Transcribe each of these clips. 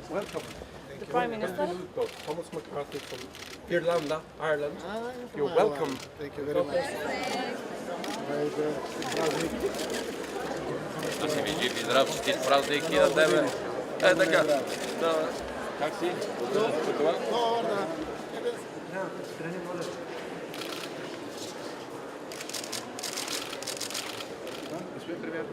Welcome. The Prime Minister. Thomas McCarthy from Irlanda, Ireland. You're Ireland. welcome. Thank you very much. Наши виджи здравствуйте, праздники на тебе. Така, да. Как си? Пътува? Господин премиер.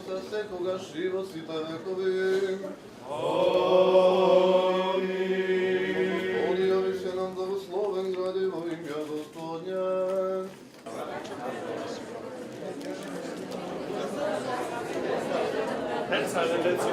За секогаш живот сите векови. Господи, яви се нам благословен гради во имя Господне. Hälsa den letzten